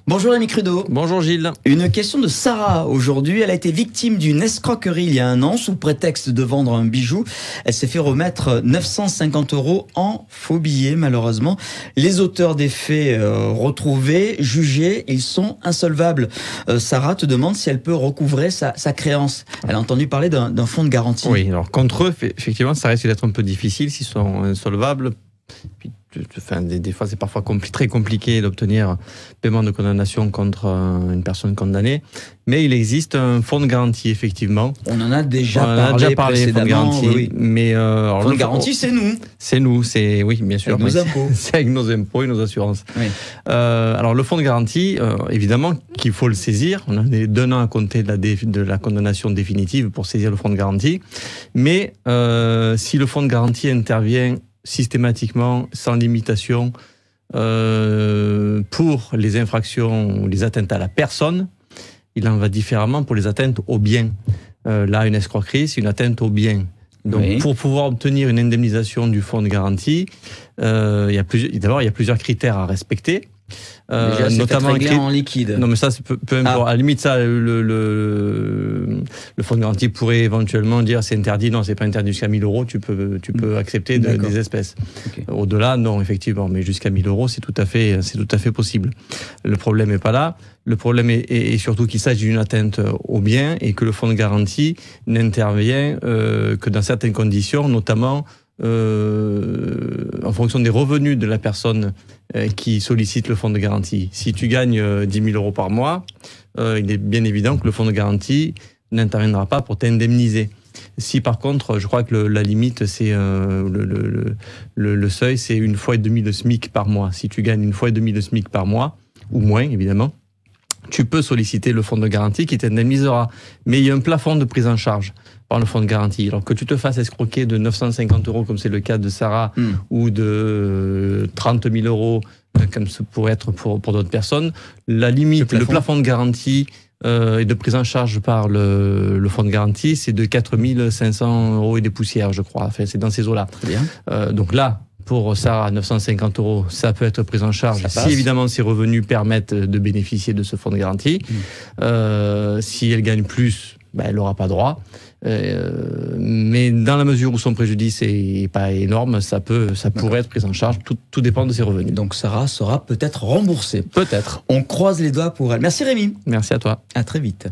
Bonjour Rémi Crudo. Bonjour Gilles. Une question de Sarah aujourd'hui. Elle a été victime d'une escroquerie il y a un an sous prétexte de vendre un bijou. Elle s'est fait remettre 950 € en faux billets malheureusement. Les auteurs des faits retrouvés, jugés, ils sont insolvables. Sarah te demande si elle peut recouvrer sa créance. Elle a entendu parler d'un fonds de garantie. Oui, alors contre eux, effectivement, ça risque d'être un peu difficile s'ils sont insolvables. Puis, des fois, c'est parfois très compliqué d'obtenir paiement de condamnation contre une personne condamnée. Mais il existe un fonds de garantie, effectivement. On en a déjà parlé fonds de garantie. Oui. Mais fonds de garantie, c'est nous. C'est nous, oui, bien sûr. Avec nos impôts. C'est avec nos impôts et nos assurances. Oui. Alors, le fonds de garantie, évidemment qu'il faut le saisir. On a d'un an à compter de la condamnation définitive pour saisir le fonds de garantie. Mais si le fonds de garantie intervient systématiquement, sans limitation, pour les infractions ou les atteintes à la personne, il en va différemment pour les atteintes aux biens. Là, une escroquerie, c'est une atteinte aux biens. Donc, oui. Pour pouvoir obtenir une indemnisation du fonds de garantie, il y a plusieurs critères à respecter. Déjà, notamment en liquide. Non, mais ça, peu importe. À la limite, ça, le fonds de garantie pourrait éventuellement dire c'est interdit. Non, c'est pas interdit jusqu'à 1000 €. Tu peux accepter des espèces. Okay. Au-delà, non, effectivement. Mais jusqu'à 1000 €, c'est tout à fait possible. Le problème n'est pas là. Le problème est surtout qu'il s'agit d'une atteinte aux biens et que le fonds de garantie n'intervient que dans certaines conditions, notamment en fonction des revenus de la personne qui sollicite le fonds de garantie. Si tu gagnes 10 000 € par mois, il est bien évident que le fonds de garantie n'interviendra pas pour t'indemniser. Si par contre, je crois que la limite, c'est le seuil, c'est 1,5 fois le SMIC par mois. Si tu gagnes 1,5 fois le SMIC par mois, ou moins évidemment, tu peux solliciter le fonds de garantie qui t'indemnisera. Mais il y a un plafond de prise en charge par le fonds de garantie. Alors que tu te fasses escroquer de 950 € comme c'est le cas de Sarah, ou de 30 000 € comme ce pourrait être pour d'autres personnes, la limite, le plafond de garantie et de prise en charge par le fonds de garantie, c'est de 4 500 € et des poussières, je crois. Enfin, c'est dans ces eaux-là. Très bien. Donc là, pour Sarah, 950 € ça peut être pris en charge si évidemment ses revenus permettent de bénéficier de ce fonds de garantie. Si elle gagne plus, elle n'aura pas droit. Mais dans la mesure où son préjudice n'est pas énorme, ça pourrait être pris en charge. Tout dépend de ses revenus. Donc Sarah sera peut-être remboursée. Peut-être. On croise les doigts pour elle. Merci Rémi. Merci à toi. À très vite.